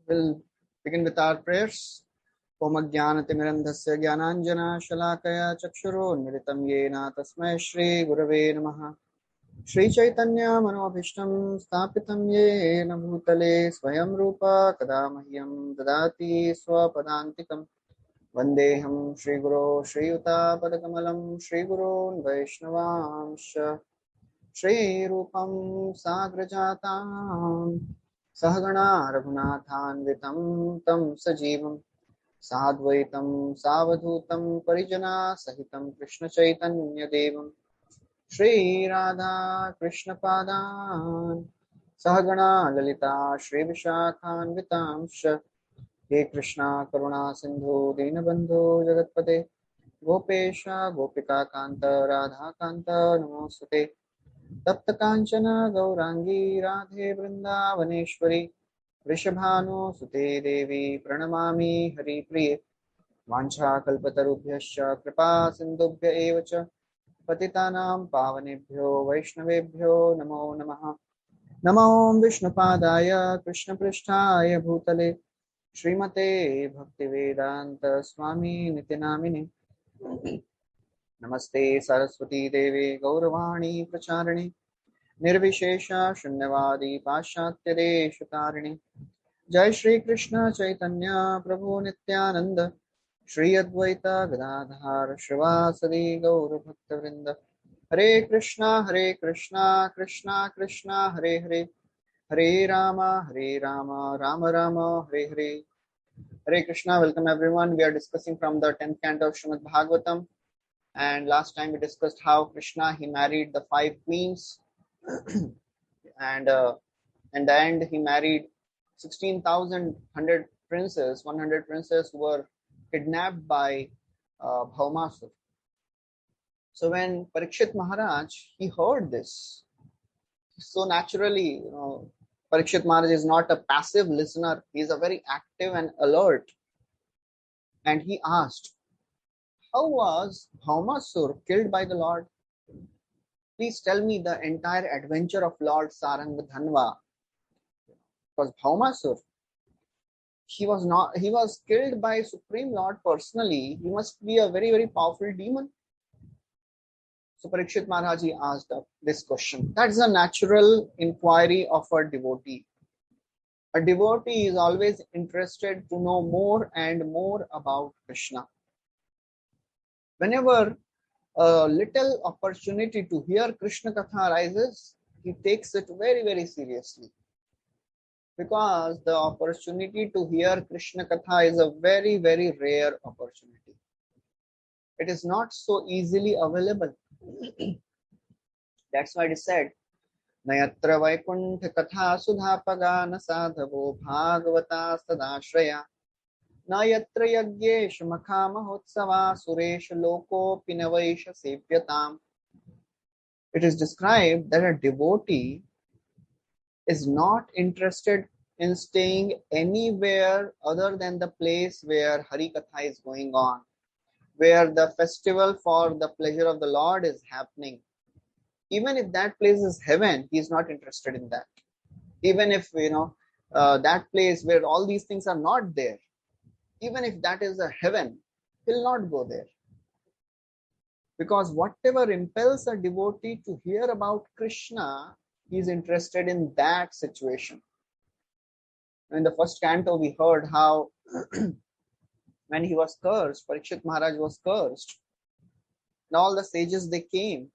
We'll begin with our prayers. Om Jnanatimirandhasya Jnananjana Shalakaya Chakshurunmilitam Yena Tasmai Shri Gurave Namaha. Shri Chaitanya Manobhishtam Sthapitam Yena Bhutale Swayam Rupa Kadamahyam Dadati Swapadantikam Vandeham Shri Guru Shri Yuta Padakamalam Shri Gurun Vaishnavamsha Shri Rupam Sagrajatam Sahagana Raghunathanvitam Tam Sajivam Sadvaitam Savadhutam Parijana Sahitam Krishna Chaitanya Devam Shri Radha Krishna Padan Sahagana Lalita Shri Vishakhanvitamsha He Krishna Karuna Sindhu Dinabandhu Jagatpate Gopesha Gopika Kanta Radha Kanta Namostate Tapta Kanchana Gaurangi Radhe Vrindavaneshwari Vrishabhanu Sute Devi Pranamami Hari Priye Vancha Kalpatarubhyascha Kripa Sindhubhya Evacha Patitanam Pavanebhyo Vaishnavebhyo Namo Namaha Namo Vishnupadaya Krishna Prishtaya Bhutale Srimate Bhaktivedanta Swami Nitinamine Namaste Saraswati Devi Gauravani Pracharani Nirvishesha Shunyavadi Paschatya Deshatarani Jai Shri Krishna Chaitanya Prabhu Nityananda Shri Advaita Gadadhar Shivasadi Gaur Bhaktavrinda Hare Krishna Krishna Krishna Hare Hare Hare Rama Rama Rama Hare Hare Hare Krishna. Welcome everyone. We are discussing from the 10th canto of Srimad Bhagavatam, and last time we discussed how Krishna he married the 5 queens and in the end he married 16,100 princes, 100 princes who were kidnapped by Bhaumasur. So when Parikshit Maharaj he heard this, so naturally, Parikshit Maharaj is not a passive listener, he is a very active and alert, and he asked, how was Bhaumasur killed by the Lord? Please tell me the entire adventure of Lord Sarang Dhanva. Because Bhaumasur, he was killed by Supreme Lord personally. He must be a very, very powerful demon. So Parikshit Maharaj asked this question. That is a natural inquiry of a devotee. A devotee is always interested to know more and more about Krishna. Whenever a little opportunity to hear Krishna Katha arises, he takes it very, very seriously. Because the opportunity to hear Krishna Katha is a very, very rare opportunity. It is not so easily available. That's why it is said, Nayatra Vaikuntha Katha Sudhapagana Sadhavo Bhagavata Sadashraya Nayatra Yagyesh Makha Mahotsava Suresh Loko Pinavaisha Sepyatam. It is described that a devotee is not interested in staying anywhere other than the place where Hari Katha is going on, where the festival for the pleasure of the Lord is happening. Even if that place is heaven, he is not interested in that. Even if, that place where all these things are not there, even if that is a heaven, he'll not go there. Because whatever impels a devotee to hear about Krishna, he is interested in that situation. In the first canto, we heard how when he was cursed, Parikshit Maharaj was cursed, and all the sages they came.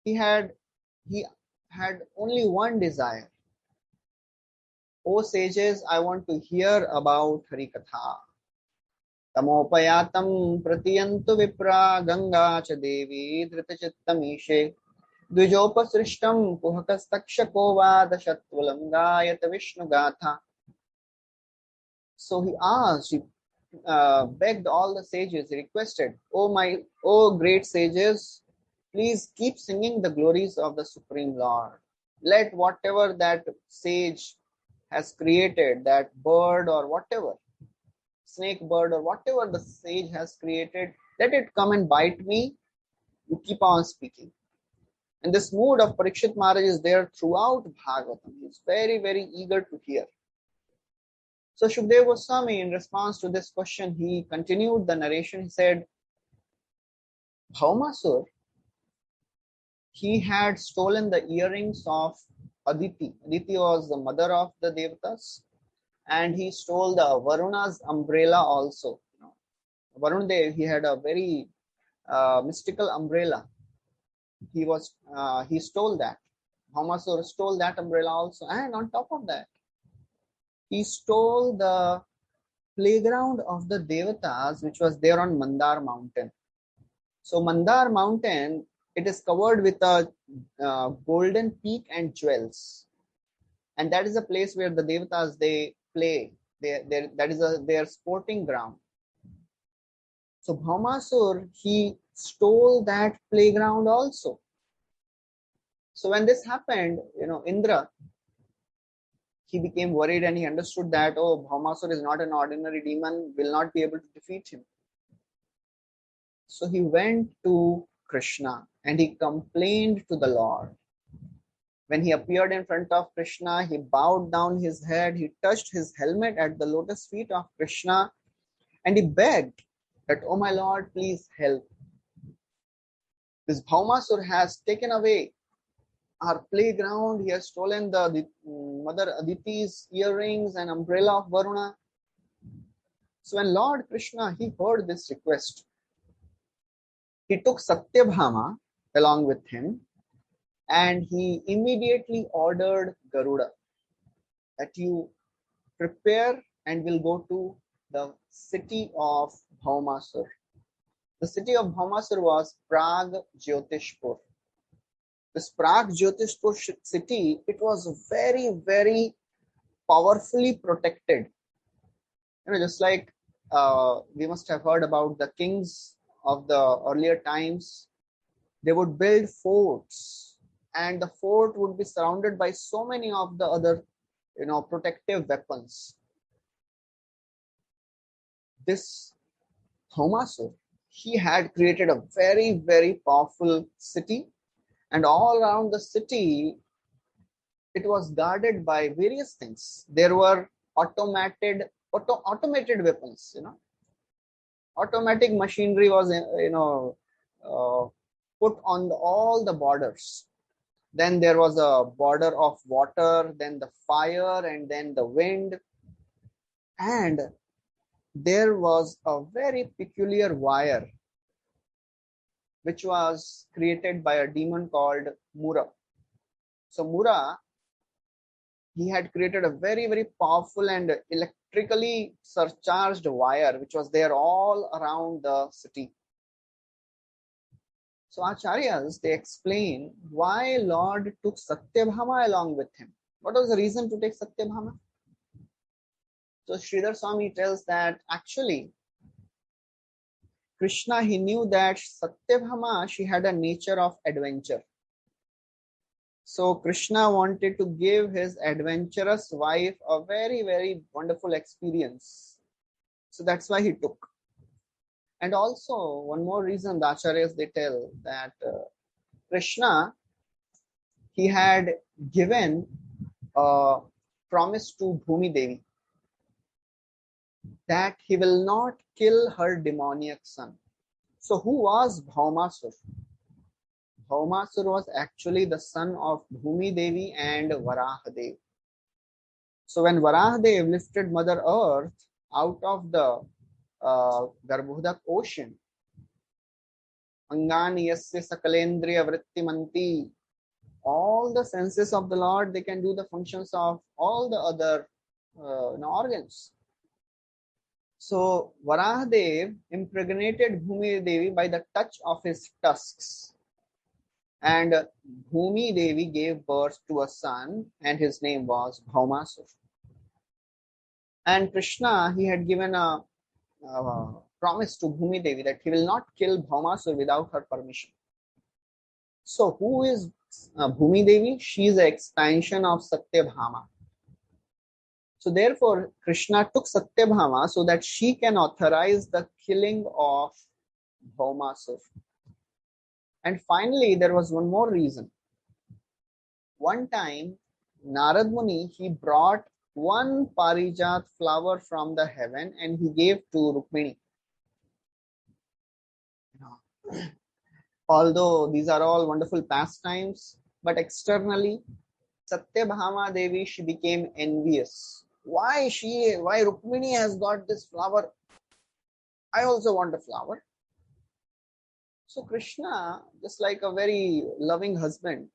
He had only one desire. O sages, I want to hear about Hari Katha. Tamopayatam pratiyantu vipra ganga cha devi dhritachittam Dvijopasrishtam puhakastakshako va dashatvalam gayata Vishnu Gatha. So he asked, he begged all the sages, he requested, O great sages, please keep singing the glories of the Supreme Lord. Let whatever that sage has created, that bird or whatever, snake, bird or whatever the sage has created, let it come and bite me. You keep on speaking. And this mood of Parikshit Maharaj is there throughout Bhagavatam. He is very, very eager to hear. So Shukdev Goswami, in response to this question, he continued the narration. He said, Bhaumasur, he had stolen the earrings of Aditi. Aditi was the mother of the Devatas, and he stole the Varuna's umbrella also. Varun Dev, he had a very mystical umbrella. He stole that. Bhaumasur stole that umbrella also, and on top of that, he stole the playground of the Devatas, which was there on Mandar mountain. So Mandar mountain, it is covered with a golden peak and jewels, and that is a place where the Devatas, they play. That is their sporting ground. So Bhaumasur, he stole that playground also. So when this happened, Indra, he became worried and he understood that, oh, Bhaumasur is not an ordinary demon, will not be able to defeat him. So he went to Krishna and he complained to the Lord. When he appeared in front of Krishna, he bowed down his head, he touched his helmet at the lotus feet of Krishna, and he begged that, oh my Lord, please help. This Bhaumasur has taken away our playground. He has stolen the mother Aditi's earrings and umbrella of Varuna. So when Lord Krishna, he heard this request, he took Satyabhama along with him, and he immediately ordered Garuda that you prepare and will go to the city of Bhaumasur. The city of Bhaumasur was Prag-Jyotishpur. This Prag-Jyotishpur city, it was very, very powerfully protected. Just like we must have heard about the kings of the earlier times, they would build forts, and the fort would be surrounded by so many of the other, protective weapons. This Bhaumasur, he had created a very, very powerful city, and all around the city, it was guarded by various things. There were automated weapons, Automatic machinery was, put on all the borders. Then there was a border of water, then the fire, and then the wind. And there was a very peculiar wire which was created by a demon called Mura. So Mura, he had created a very, very powerful and electrically surcharged wire which was there all around the city. So Acharyas, they explain why Lord took Satyabhama along with him. What was the reason to take Satyabhama? So Sridhar Swami tells that actually Krishna, he knew that Satyabhama, she had a nature of adventure. So Krishna wanted to give his adventurous wife a very, very wonderful experience. So that's why he took. And also one more reason the Acharyas, they tell that Krishna, he had given a promise to Bhumi Devi that he will not kill her demoniac son. So who was Bhaumasur? Bhaumasur was actually the son of Bhumi Devi and Varahadev. So when Varahadev lifted Mother Earth out of the Garbhodak ocean, Angani yasya sakalendriya vrittimanti, all the senses of the Lord, they can do the functions of all the other organs. So Varahadev impregnated Bhumi Devi by the touch of his tusks. And Bhumi Devi gave birth to a son, and his name was Bhaumasur. And Krishna, he had given a promise to Bhumi Devi that he will not kill Bhaumasur without her permission. So who is Bhumi Devi? She is an expansion of Satyabhama. So therefore, Krishna took Satyabhama so that she can authorize the killing of Bhaumasur. And finally, there was one more reason. One time, Narad Muni, he brought one Parijat flower from the heaven and he gave to Rukmini. Although these are all wonderful pastimes, but externally, Satyabhama Devi, she became envious. Why Rukmini has got this flower? I also want a flower. So Krishna, just like a very loving husband,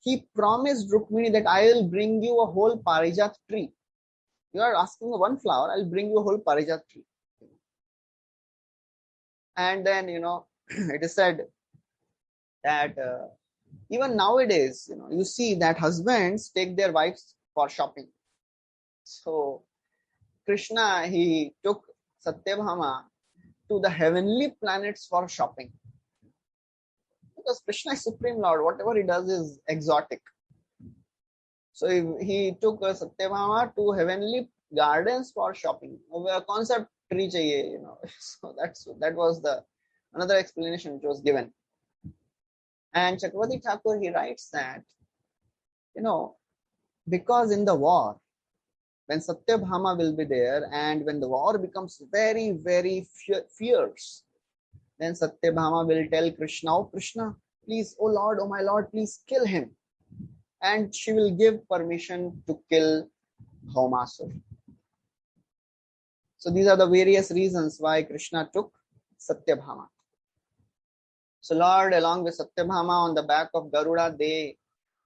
he promised Rukmini that I will bring you a whole Parijat tree. You are asking for one flower, I'll bring you a whole Parijat tree. And then, it is said that even nowadays, you see that husbands take their wives for shopping. So Krishna, he took Satyabhama to the heavenly planets for shopping. Because Krishna is Supreme Lord, whatever he does is exotic. So he took Satyabhama to heavenly gardens for shopping. A concept tree chahiye, So that was the another explanation which was given. And Chakravarti Thakur, he writes that, because in the war, when Satyabhama will be there and when the war becomes very, very fierce, then Satyabhama will tell Krishna, oh Krishna, please, oh Lord, oh my Lord, please kill him. And she will give permission to kill Bhaumasur. So these are the various reasons why Krishna took Satyabhama. So Lord, along with Satyabhama on the back of Garuda, they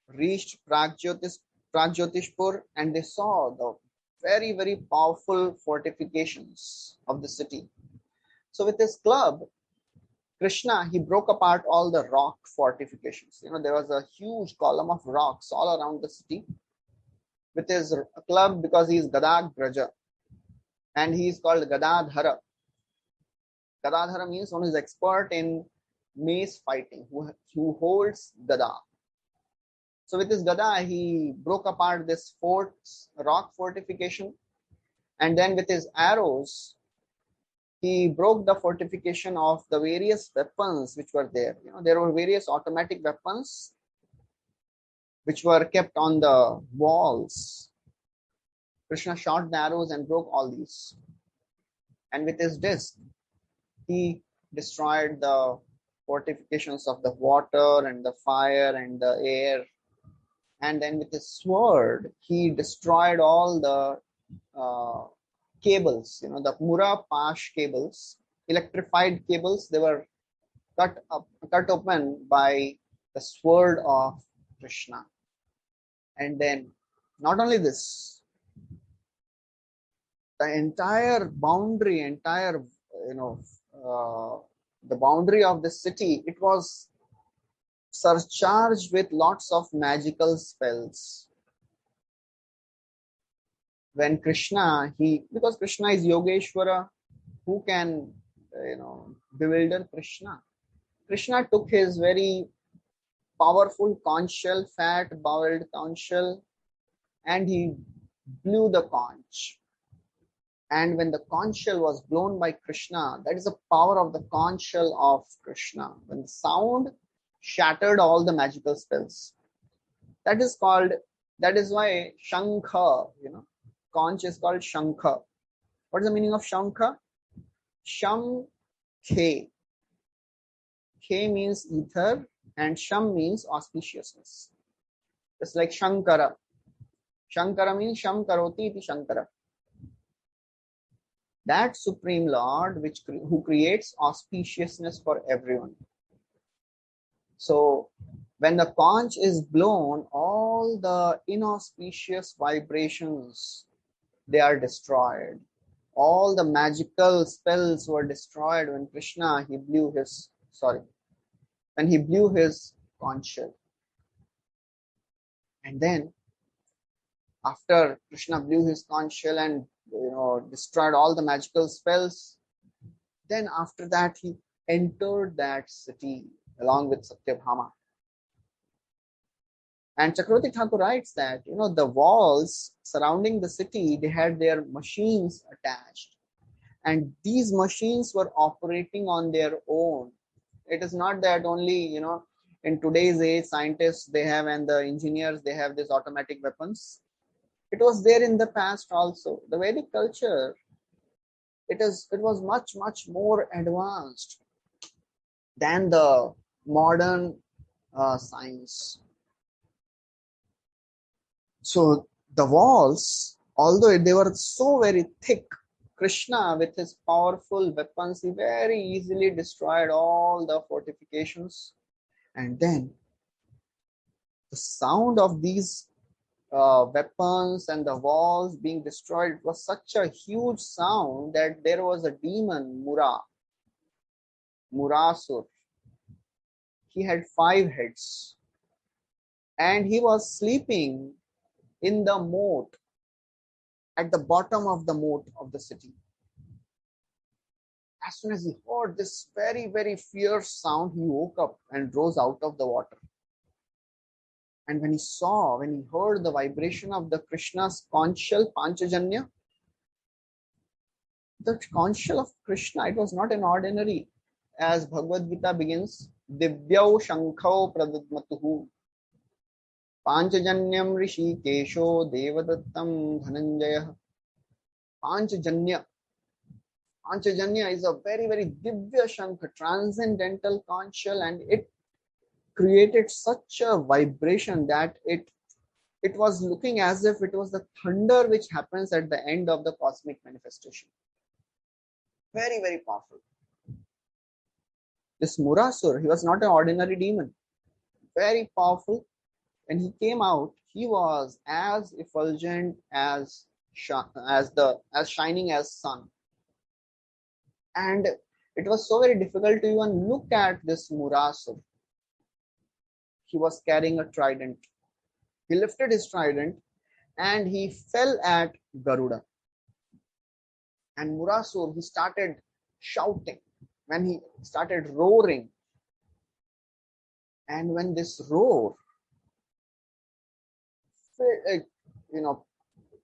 reached Pragjyotishpur and they saw the very, very powerful fortifications of the city. So with his club, Krishna, he broke apart all the rock fortifications. There was a huge column of rocks all around the city. With his club, because he is Gadagraja, and he is called Gadadhara. Gadadhara means one who is expert in mace fighting, who holds Gada. So with his Gada, he broke apart this rock fortification, and then with his arrows, he broke the fortification of the various weapons which were there. There were various automatic weapons which were kept on the walls. Krishna shot the arrows and broke all these. And with his disc, he destroyed the fortifications of the water and the fire and the air. And then with his sword, he destroyed all the cables, the Mura Pash cables, electrified cables. They were cut open by the sword of Krishna. And then, not only this, the entire boundary, the boundary of the city, it was surcharged with lots of magical spells. When Krishna, because Krishna is Yogeshwara, who can, bewilder Krishna? Krishna took his very powerful conch shell, fat-bowled conch shell, and he blew the conch. And when the conch shell was blown by Krishna, that is the power of the conch shell of Krishna. When the sound shattered all the magical spells. That is why Shankha, conch is called Shankha. What is the meaning of Shankha? Sham Khe. Khe means ether and Sham means auspiciousness. Just like Shankara. Shankara means Sham Karoti iti Shankara. That Supreme Lord who creates auspiciousness for everyone. So when the conch is blown, all the inauspicious vibrations, they are destroyed. All the magical spells were destroyed when Krishna, when he blew his conch shell. And then, after Krishna blew his conch shell and destroyed all the magical spells, then after that he entered that city along with Satyabhama. And Chakravarti Thakur writes that, the walls surrounding the city, they had their machines attached. And these machines were operating on their own. It is not that only, in today's age, scientists they have and the engineers they have these automatic weapons. It was there in the past also. The Vedic culture, it was much, much more advanced than the modern science. So the walls, although they were so very thick, Krishna with his powerful weapons, he very easily destroyed all the fortifications. And then the sound of these weapons and the walls being destroyed was such a huge sound that there was a demon, Murasur. He had 5 heads and he was sleeping in the moat, at the bottom of the moat of the city. As soon as he heard this very, very fierce sound, he woke up and rose out of the water. And when he heard the vibration of the Krishna's conch shell, Panchajanya, the conch shell of Krishna, it was not an ordinary, as Bhagavad Gita begins, Divyau Shankhau Pradadmatuhu, Panchajanyam Rishikesho Devadattam Dhananjaya. Panchajanya is a very, very Divya Shankha, transcendental conch shell, and it created such a vibration that it was looking as if it was the thunder which happens at the end of the cosmic manifestation. Very, very powerful. This Murasur, he was not an ordinary demon. Very powerful. When he came out, he was as effulgent as shining as sun. And it was so very difficult to even look at this Murasur. He was carrying a trident. He lifted his trident and he fell at Garuda. And Murasur, he started shouting. When he started roaring, and when this roar,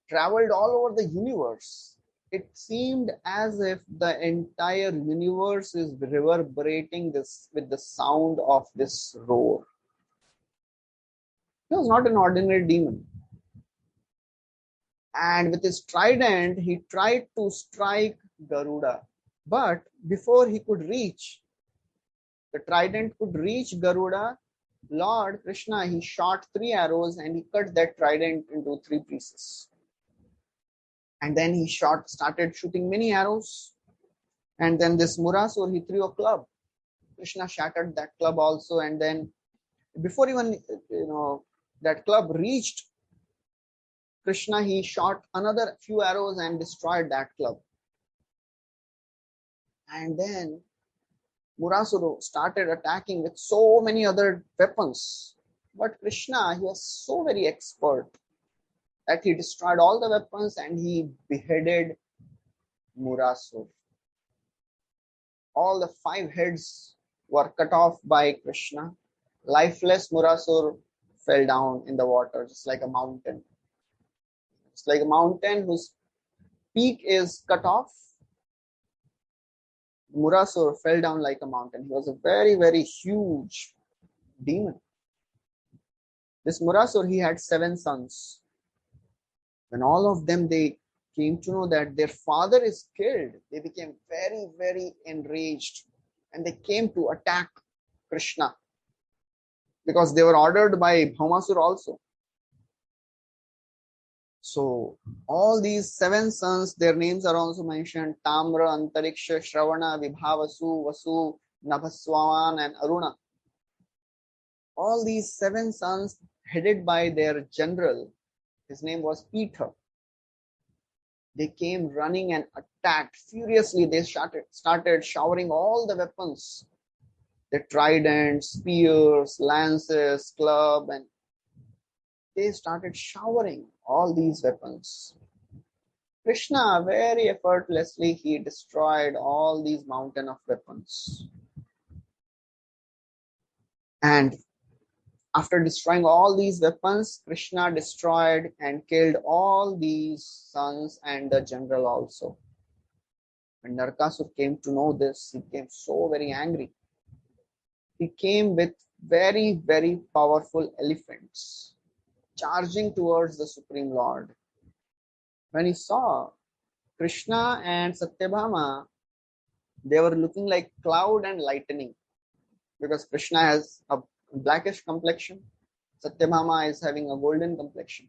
traveled all over the universe, it seemed as if the entire universe is reverberating this with the sound of this roar. He was not an ordinary demon. And with his trident, he tried to strike Garuda. But before he could reach, the trident could reach Garuda, Lord Krishna, he shot 3 arrows and he cut that trident into 3 pieces. And then he started shooting many arrows. And then this Murasur, he threw a club. Krishna shattered that club also. And then before even, that club reached Krishna, he shot another few arrows and destroyed that club. And then Murasuru started attacking with so many other weapons. But Krishna, he was so very expert that he destroyed all the weapons and he beheaded Murasur. All the 5 heads were cut off by Krishna. Lifeless Murasur fell down in the water, just like a mountain. It's like a mountain whose peak is cut off. Murasur fell down like a mountain. He was a very, very huge demon. This Murasur, he had 7 sons. When all of them, they came to know that their father is killed, they became very, very enraged. And they came to attack Krishna. Because they were ordered by Bhaumasur also. So all these 7 sons, their names are also mentioned: Tamra, Antariksha, Shravana, Vibhavasu, Vasu, Nabhaswaman and Aruna. All these 7 sons, headed by their general, his name was Peter. They came running and attacked furiously. They started showering all the weapons. The tridents, spears, lances, club, and they started showering all these weapons. Krishna, very effortlessly, he destroyed all these mountain of weapons. And After destroying all these weapons, Krishna destroyed and killed all these sons and the general also. When Narakasur came to know this, he became so very angry. He came with very, very powerful elephants charging towards the Supreme Lord. When he saw Krishna and Satyabhama, they were looking like cloud and lightning, because Krishna has a blackish complexion, Satyabhama is having a golden complexion.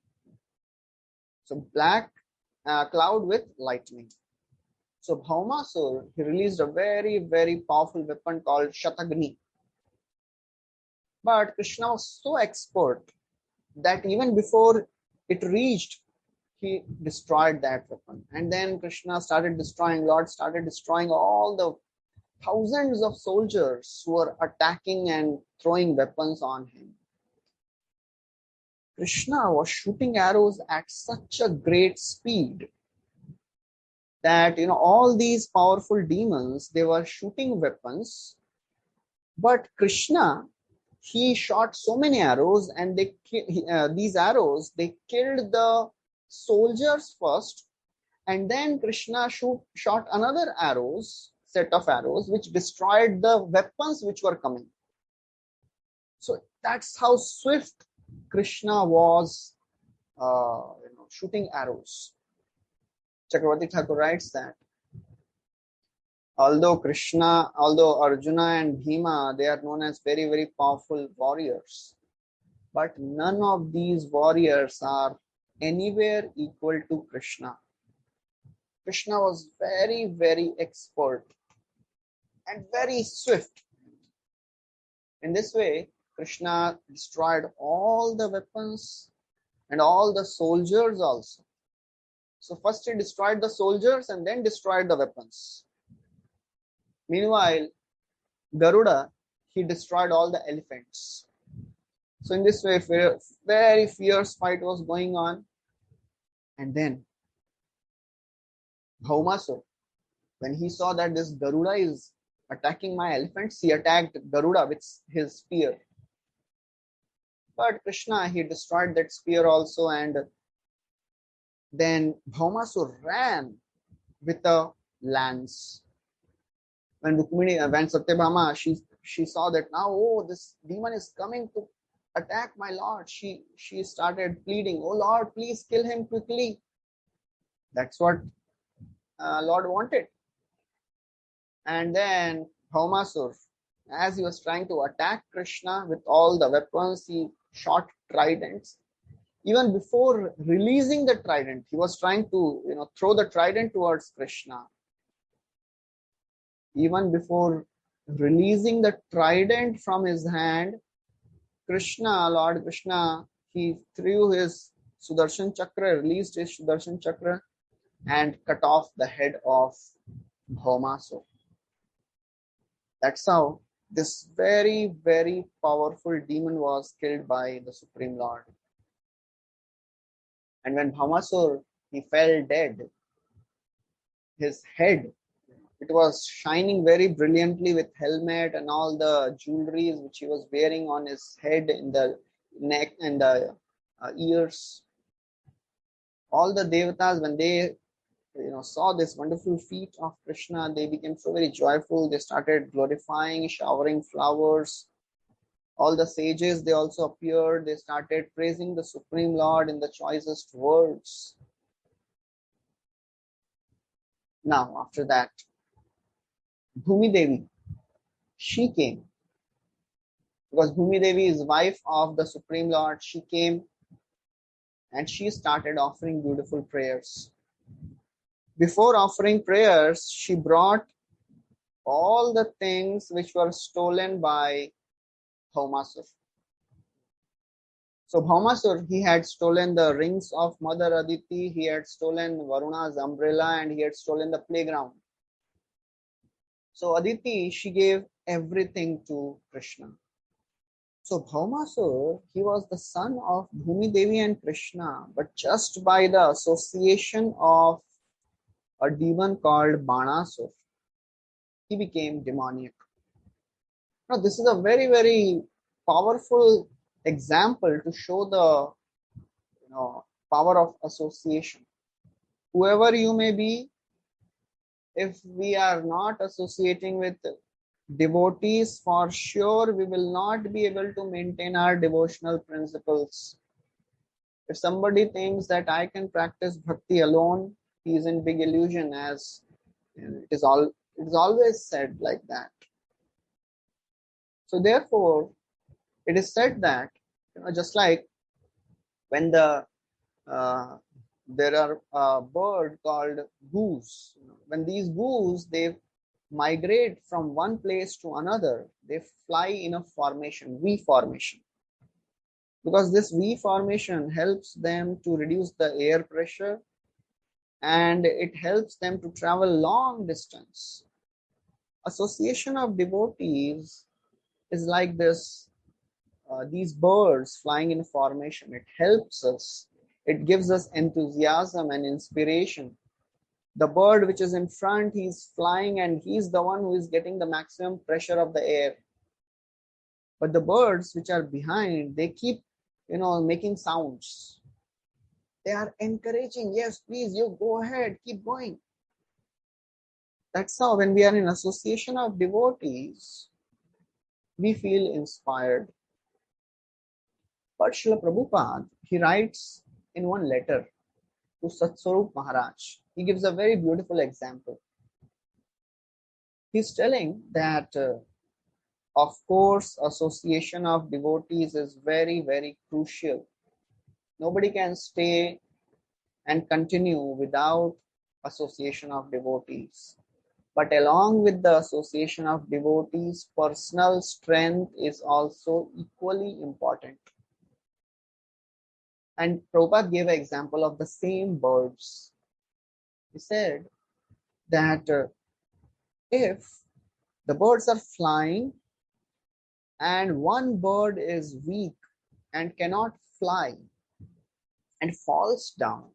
So black cloud with lightning. So Bhaumasur, he released a very, very powerful weapon called Shatagni. But Krishna was so expert that even before it reached, he destroyed that weapon. And then Krishna started destroying, Lord started destroying all the thousands of soldiers who were attacking and throwing weapons on him. Krishna was shooting arrows at such a great speed that, all these powerful demons, they were shooting weapons. But Krishna, he shot so many arrows, and these arrows, they killed the soldiers first, and then Krishna shot another set of arrows, which destroyed the weapons which were coming. So that's how swift Krishna was shooting arrows. Chakravarti Thakur writes that although Arjuna and Bhima, they are known as very, very powerful warriors, but none of these warriors are anywhere equal to Krishna. Krishna was very, very expert and very swift. In this way, Krishna destroyed all the weapons and all the soldiers also. So first he destroyed the soldiers and then destroyed the weapons. Meanwhile, Garuda, he destroyed all the elephants. So in this way, very fierce fight was going on. And then Bhaumasur, when he saw that this Garuda is attacking my elephants, he attacked Garuda with his spear. But Krishna, he destroyed that spear also, and then Bhaumasur ran with a lance. When Satyabhama, she saw that now, this demon is coming to attack my Lord. She started pleading, "Oh Lord, please kill him quickly." That's what Lord wanted. And then Bhaumasur, as he was trying to attack Krishna with all the weapons, he shot tridents. Even before releasing the trident, he was trying to throw the trident towards Krishna. Even before releasing the trident from his hand, Lord Krishna, he threw his Sudarshan Chakra, released his Sudarshan Chakra, and cut off the head of Bhaumasur. That's how this very, very powerful demon was killed by the Supreme Lord. And when Bhaumasur, he fell dead, his head, it was shining very brilliantly with helmet and all the jewelries which he was wearing on his head, in the neck and the ears. All the devatas, when they saw this wonderful feat of Krishna, they became so very joyful. They started glorifying, showering flowers. All the sages, they also appeared. They started praising the Supreme Lord in the choicest words. Now, after that, Bhumi Devi, she came. Because Bhumi Devi is wife of the Supreme Lord. She came and she started offering beautiful prayers. Before offering prayers, she brought all the things which were stolen by Bhaumasur. So Bhaumasur, he had stolen the rings of Mother Aditi, he had stolen Varuna's umbrella, and he had stolen the playground. So Aditi, she gave everything to Krishna. So Bhaumasur, he was the son of Bhumi Devi and Krishna, but just by the association of a demon called Banasur, he became demoniac. Now this is a very, very powerful example to show the power of association. Whoever you may be, if we are not associating with devotees, for sure we will not be able to maintain our devotional principles. If somebody thinks that I can practice bhakti alone, he is in big illusion, as it is always said like that. So therefore, it is said that just like when there are a bird called goose. When these goose they migrate from one place to another, they fly in a formation, V formation, because this V formation helps them to reduce the air pressure and it helps them to travel long distance. Association of devotees is like this. These birds flying in formation, it helps us. It gives us enthusiasm and inspiration. The bird which is in front, he's flying and he's the one who is getting the maximum pressure of the air. But the birds which are behind, they keep, making sounds. They are encouraging, yes, please, you go ahead, keep going. That's how when we are in association of devotees, we feel inspired. But Srila Prabhupada, he writes in one letter to Satswarup Maharaj, he gives a very beautiful example. He's telling that, of course, association of devotees is very, very crucial. Nobody can stay and continue without association of devotees. But along with the association of devotees, personal strength is also equally important. And Prabhupada gave an example of the same birds. He said that if the birds are flying and one bird is weak and cannot fly and falls down,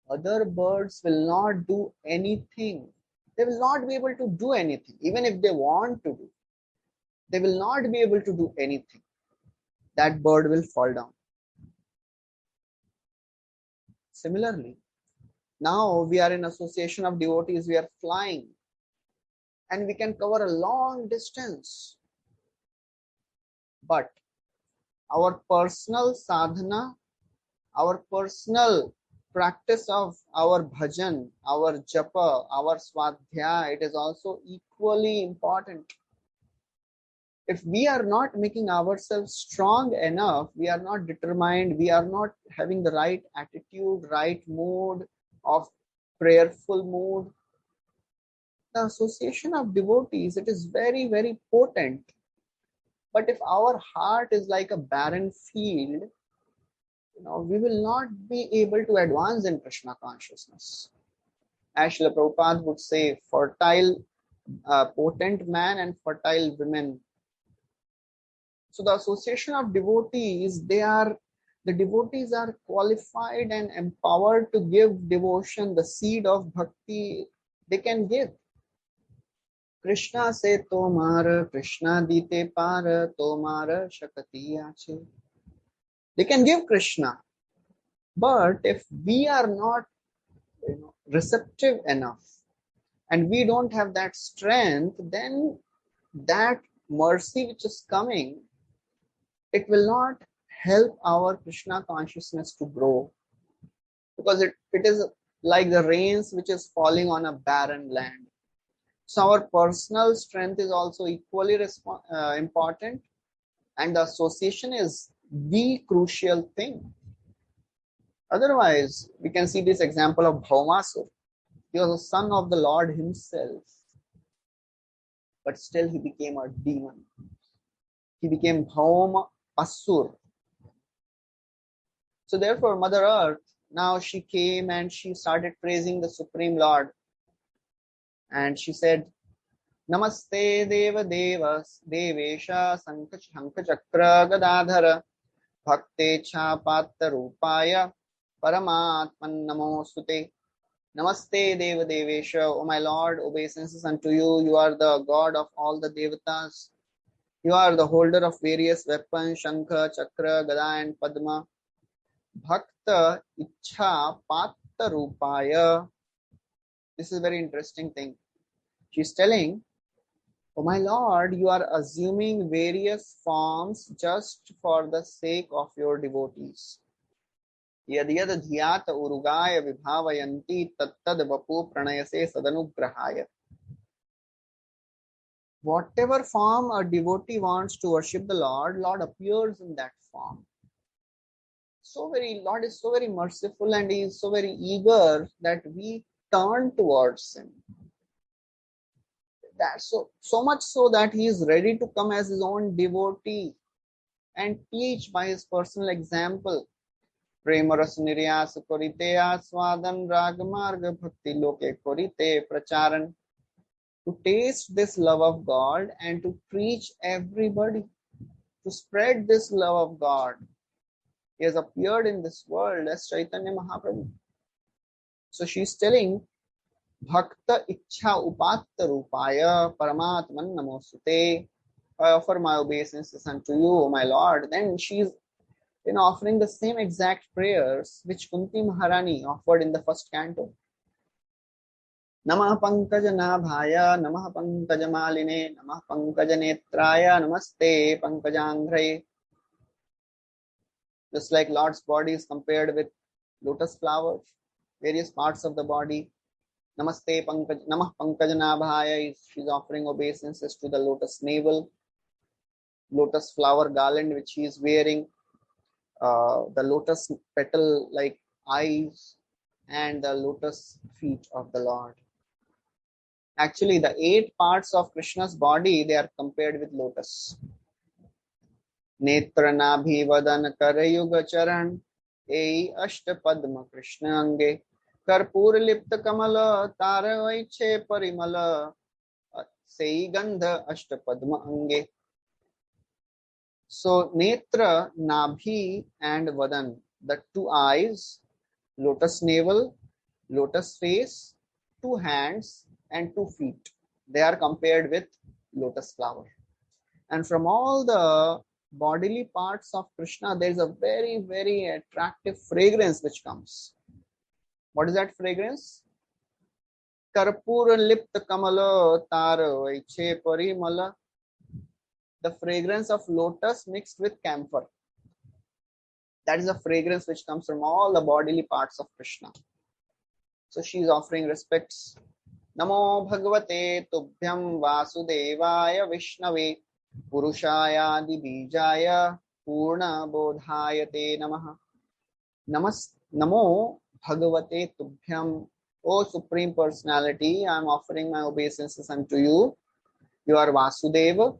other birds will not do anything. They will not be able to do anything. Even if they want to do, they will not be able to do anything. That bird will fall down. Similarly, now we are in association of devotees, we are flying and we can cover a long distance. But our personal sadhana, our personal practice of our bhajan, our japa, our swadhyaya, it is also equally important. If we are not making ourselves strong enough, we are not determined, we are not having the right attitude, right mood of prayerful mood, the association of devotees, it is very, very potent. But if our heart is like a barren field, we will not be able to advance in Krishna consciousness. As Srila Prabhupada would say, fertile, potent man and fertile women. So the association of devotees, the devotees are qualified and empowered to give devotion, the seed of bhakti they can give. Krishna se tomar, Krishna dite par, tomar shakati ache. They can give Krishna. But if we are not receptive enough and we don't have that strength, then that mercy which is coming, it will not help our Krishna consciousness to grow, because it is like the rains which is falling on a barren land. So our personal strength is also equally important, and the association is the crucial thing. Otherwise, we can see this example of Bhaumasur. He was a son of the Lord himself, but still he became a demon. He became Bhauma Asur. So therefore, Mother Earth, now she came and she started praising the Supreme Lord. And she said, Namaste Deva Devas Devesha Sankha Chakra Gadadhara Bhakte Chapata Rupaya Paramatman Namosute. Namaste Deva Devesha, O my Lord, obeisances unto you. You are the God of all the Devatas. You are the holder of various weapons, Shankha, Chakra, Gada and Padma. Bhakta Ichha Patta Rupaya. This is a very interesting thing. She's telling, oh my Lord, you are assuming various forms just for the sake of your devotees. Yad yad dhyat urugaya vibhavayanti tattad vapu pranayase sadanugrahaya. Whatever form a devotee wants to worship the Lord, Lord appears in that form. Lord is so very merciful and He is so very eager that we turn towards Him. That's so much so that He is ready to come as His own devotee and teach by His personal example. Premaras niryas korite aswadan ragamarga bhakti loke korite pracharan. To taste this love of God and to preach everybody, to spread this love of God. He has appeared in this world as Chaitanya Mahaprabhu. So she's telling, Bhakta Ichha Upatta Rupaya Paramatman Namosute. I offer my obeisances unto you, O my Lord. Then she's offering the same exact prayers which Kunti Maharani offered in the first canto. Namah Pankaja Nabhaya, Namah Pankaja Maline, Namah Pankaja Netraya, Namaste Pankajangre. Just like Lord's body is compared with lotus flowers, various parts of the body. Namaste Pankaj, Namah Pankaja Nabhaya, she's offering obeisances to the lotus navel, lotus flower garland which she is wearing, the lotus petal like eyes, and the lotus feet of the Lord. Actually, the 8 parts of Krishna's body, they are compared with lotus. Netra Nabhi Vadan Karayuga Charan, Ei Ashta Padma Krishna Ange, Karpur Lipta Kamala, Tara Vaiche Parimala, Sei Gandha Ashta Padma Ange. So, Netra, Nabhi and Vadan, the 2 eyes, lotus navel, lotus face, 2 hands and 2 feet. They are compared with lotus flower. And from all the bodily parts of Krishna, there is a very, very attractive fragrance which comes. What is that fragrance? Karpura lipta kamala tara vaiche parimala. The fragrance of lotus mixed with camphor. That is a fragrance which comes from all the bodily parts of Krishna. So she is offering respects. Namo Bhagavate Tubhyam Vasudevaya Vishnave Purushaya Dibijaya Purna Bodhaya Te Namaha. Namo Bhagavate Tubhyam. O Supreme Personality, I am offering my obeisances unto you. You are Vasudeva.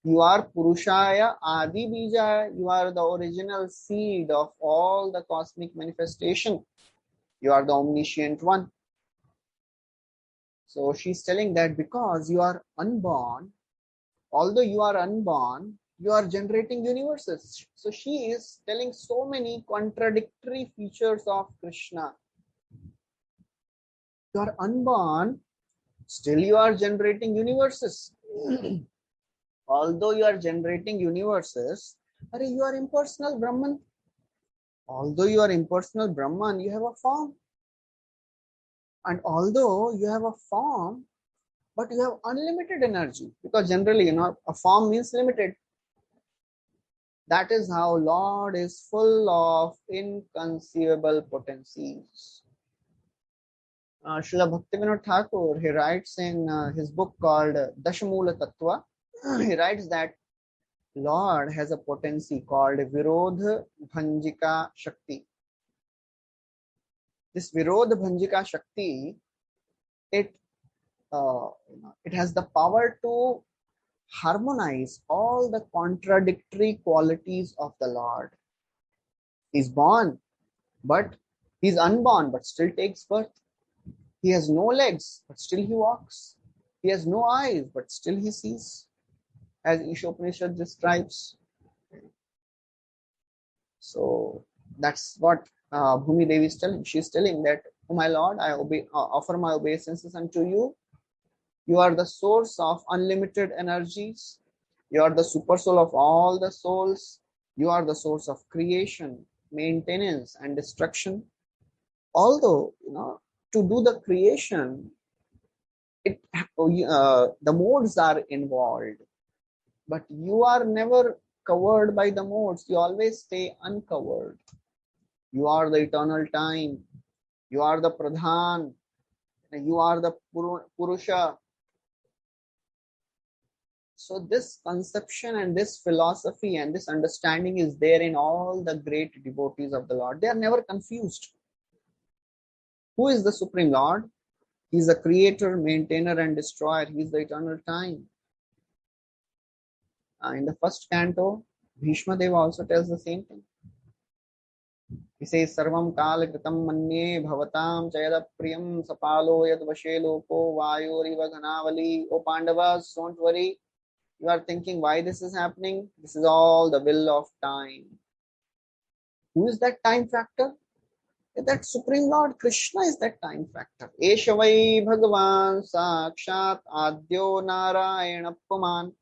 You are Purushaya Adi Bijaya. You are the original seed of all the cosmic manifestation. You are the omniscient one. So she's telling that because you are unborn, although you are unborn, you are generating universes. So she is telling so many contradictory features of Krishna. You are unborn, still you are generating universes. Although you are generating universes, you are impersonal Brahman. Although you are impersonal Brahman, you have a form. And although you have a form, but you have unlimited energy. Because generally, a form means limited. That is how Lord is full of inconceivable potencies. Srila Bhaktivinoda Thakur, he writes in his book called Dashamula Tattva, he writes that Lord has a potency called Virodha Bhanjika Shakti. This Virodha Bhanjika Shakti, it has the power to harmonize all the contradictory qualities of the Lord. He's born, but he's unborn, but still takes birth. He has no legs, but still he walks. He has no eyes, but still he sees, as Ishopanishad describes. So that's what Bhumi Devi is telling. She's telling that, oh my Lord, I offer my obeisances unto you. You are the source of unlimited energies. You are the super soul of all the souls. You are the source of creation, maintenance, and destruction. Although, to do the creation, the modes are involved, but you are never covered by the modes. You always stay uncovered. You are the eternal time. You are the Pradhan. You are the Purusha. So this conception and this philosophy and this understanding is there in all the great devotees of the Lord. They are never confused. Who is the Supreme Lord? He is the creator, maintainer, and destroyer. He is the eternal time. In the first canto, Bhishma Deva also tells the same thing. He says, Sarvam Kala Kritam Manye Bhavatam Chayada Priyam Sapalo Yad Vashe Loko Vayoriva Ghanavali. O Pandavas, don't worry. You are thinking why this is happening. This is all the will of time. Who is that time factor? That Supreme Lord Krishna is that time factor. Eshavai Bhagavan Sakshat Adyo Narayana Puman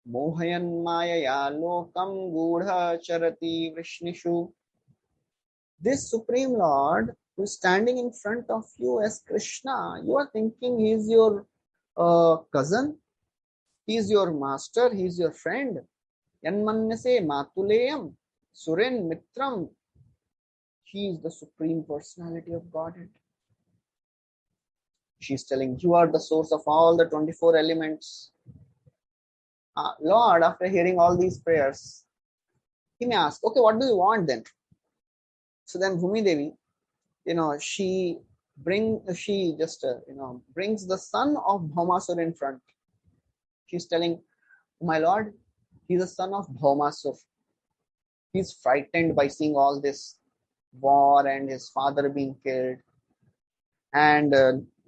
Mohayan Mayaya Lokam Gudha Charati Vrishnishu. This Supreme Lord who is standing in front of you as Krishna, you are thinking he is your cousin, he is your master, he is your friend. Yanmannase Matuleyam Suren Mitram. He is the Supreme Personality of Godhead. She is telling, you are the source of all the 24 elements. Lord, after hearing all these prayers, he may ask, okay, what do you want then? So then Bhumi Devi, she brings the son of Bhaumasur in front. She's telling, my Lord, he's the son of Bhaumasur. He's frightened by seeing all this war and his father being killed. And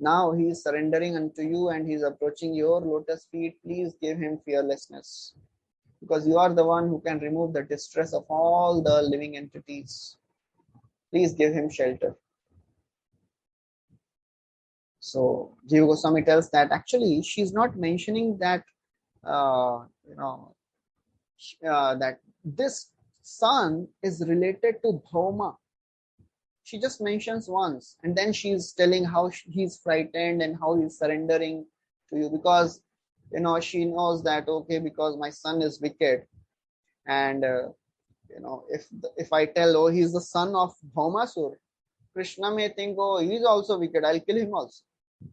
now he is surrendering unto you and he is approaching your lotus feet. Please give him fearlessness, because you are the one who can remove the distress of all the living entities. Please give him shelter. So Jiva Goswami tells that actually she is not mentioning that that this son is related to Bhauma. She just mentions once, and then she's telling how he's frightened and how he's surrendering to you, because she knows that, okay, because my son is wicked, and if I tell, oh, he's the son of Bhaumasur, Krishna may think, oh, he's also wicked, I'll kill him also.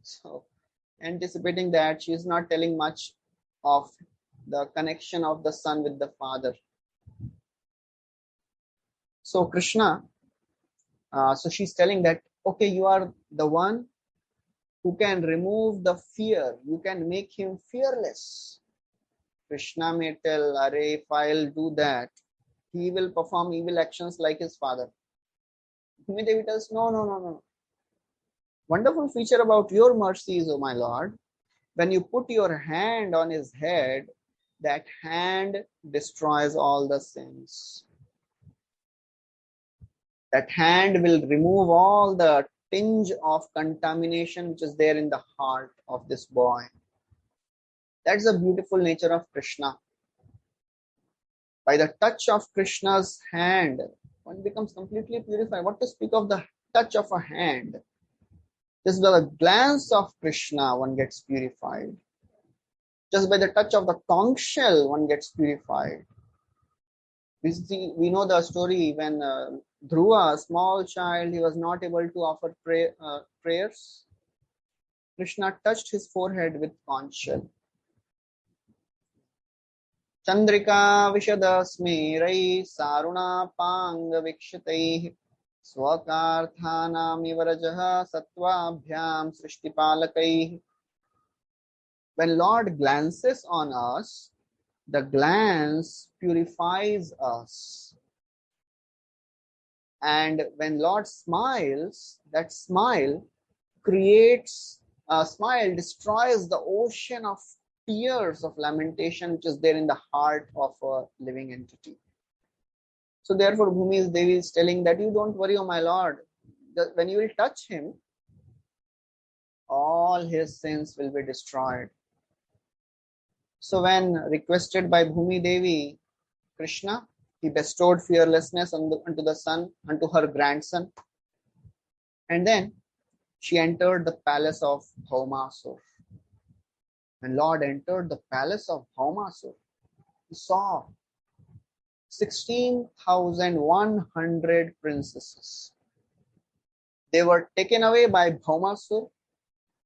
So anticipating that, she is not telling much of the connection of the son with the father. So Krishna, so she's telling that, okay, you are the one who can remove the fear. You can make him fearless. Krishna may tell, Are, if I'll do that, he will perform evil actions like his father. Bhumi Devi tells, no. Wonderful feature about your mercies, O my Lord, when you put your hand on his head, that hand destroys all the sins. That hand will remove all the tinge of contamination which is there in the heart of this boy. That's the beautiful nature of Krishna. By the touch of Krishna's hand, one becomes completely purified. What to speak of the touch of a hand? Just by the glance of Krishna, one gets purified. Just by the touch of the conch shell, one gets purified. We know the story when Dhruva, a small child, he was not able to offer prayers. Krishna touched his forehead with conch shell. Chandrika Vishada Smerai Saruna Panga Vikshatai Swakarthanam Ivarajaha Satvabhyam Srishtipalakai. When Lord glances on us, the glance purifies us. And when Lord smiles, that smile creates a smile, destroys the ocean of tears of lamentation which is there in the heart of a living entity. So therefore Bhumi Devi is telling that you don't worry, O my Lord. When you will touch him, all his sins will be destroyed. So when requested by Bhumi Devi, Krishna, he bestowed fearlessness unto the son, unto her grandson. And then she entered the palace of Bhaumasur. When Lord entered the palace of Bhaumasur, he saw 16,100 princesses. They were taken away by Bhaumasur,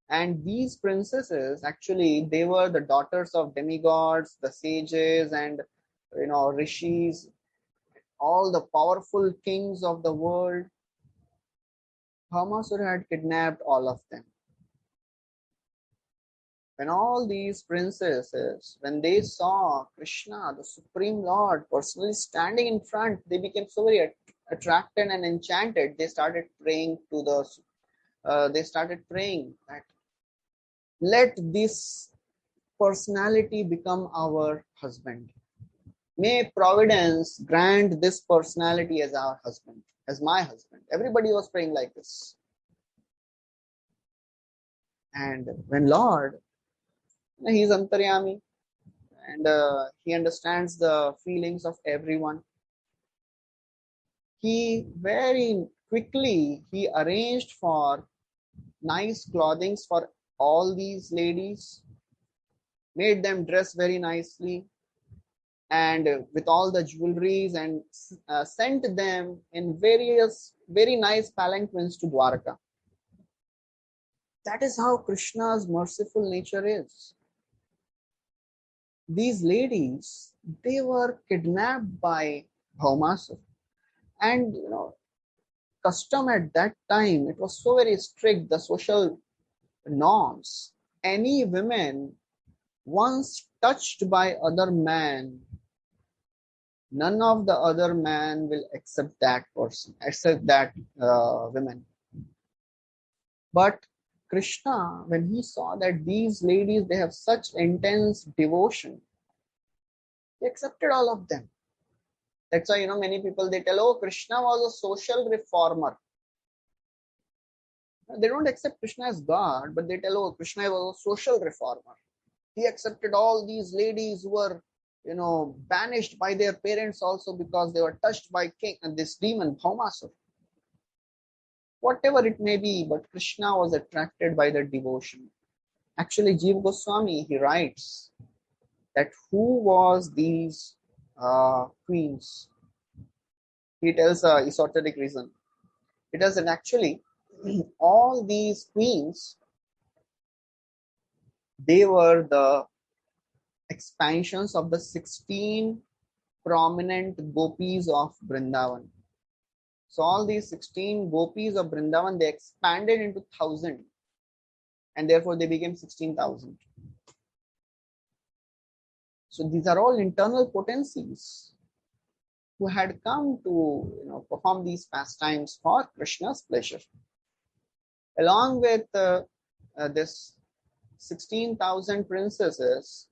and these princesses actually they were the daughters of demigods, the sages, and rishis, all the powerful kings of the world. Bhaumasur had kidnapped all of them. When all these princesses, when they saw Krishna, the Supreme Lord, personally standing in front, they became so very attracted and enchanted. They started praying that let this personality become our husband. May Providence grant this personality as our husband, as my husband. Everybody was praying like this. And when Lord, he's Antaryami, and he understands the feelings of everyone. He very quickly he arranged for nice clothings for all these ladies, made them dress very nicely, and with all the jewelries, and sent them in various very nice palanquins to Dwarka. That is how Krishna's merciful nature is. These ladies, they were kidnapped by Bhaumasur, and custom at that time, it was so very strict, the social norms. Any women once touched by other man, none of the other man will accept that person, accept that women. But Krishna, when he saw that these ladies, they have such intense devotion, he accepted all of them. That's why, many people, they tell, oh, Krishna was a social reformer. They don't accept Krishna as God, but they tell, oh, Krishna was a social reformer. He accepted all these ladies who were, banished by their parents also because they were touched by this demon, Bhaumasur. Whatever it may be, but Krishna was attracted by the devotion. Actually, Jiva Goswami, he writes that who was these queens? He tells an esoteric reason. It does that actually all these queens, they were the expansions of the 16 prominent gopis of Vrindavan. So all these 16 gopis of Vrindavan, they expanded into 1,000, and therefore they became 16,000. So these are all internal potencies who had come to perform these pastimes for Krishna's pleasure. Along with this 16,000 princesses,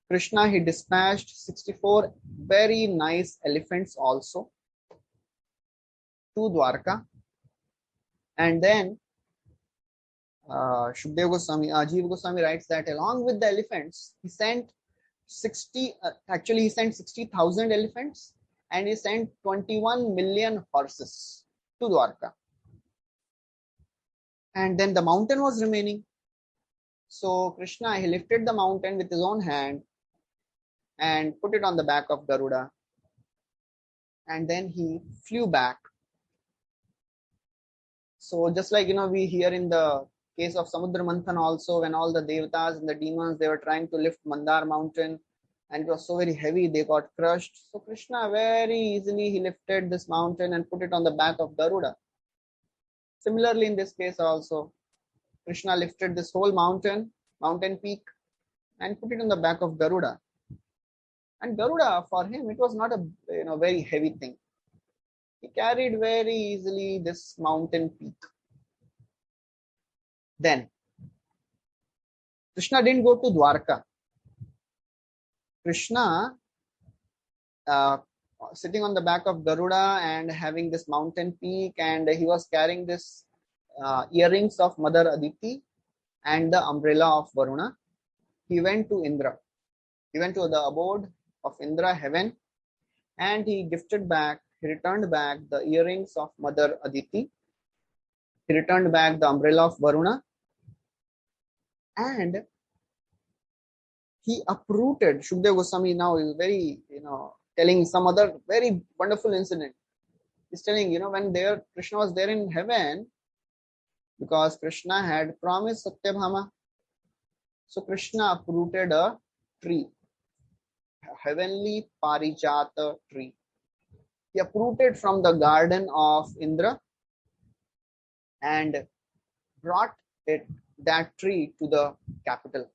Krishna, he dispatched 64 very nice elephants also to Dwarka. And then Jiva Goswami writes that along with the elephants, he sent 60,000 elephants, and he sent 21 million horses to Dwarka. And then the mountain was remaining. So Krishna, he lifted the mountain with his own hand and put it on the back of Garuda. And then he flew back. So just like, we hear in the case of Samudra Manthan also, when all the devatas and the demons, they were trying to lift Mandar mountain, and it was so very heavy, they got crushed. So Krishna very easily, he lifted this mountain and put it on the back of Garuda. Similarly, in this case also, Krishna lifted this whole mountain peak, and put it on the back of Garuda. And Garuda, for him, it was not a very heavy thing. He carried very easily this mountain peak. Then, Krishna didn't go to Dwarka. Krishna, sitting on the back of Garuda and having this mountain peak, and he was carrying this earrings of Mother Aditi and the umbrella of Varuna. He went to Indra. He went to the abode of Indra, heaven, and he returned back the earrings of Mother Aditi. He returned back the umbrella of Varuna, and he uprooted. Shukdev Goswami now is very, telling some other very wonderful incident. He's telling, when Krishna was there in heaven, because Krishna had promised Satyabhama. So Krishna uprooted a tree, a heavenly Parijata tree. He uprooted from the garden of Indra and brought that tree to the capital.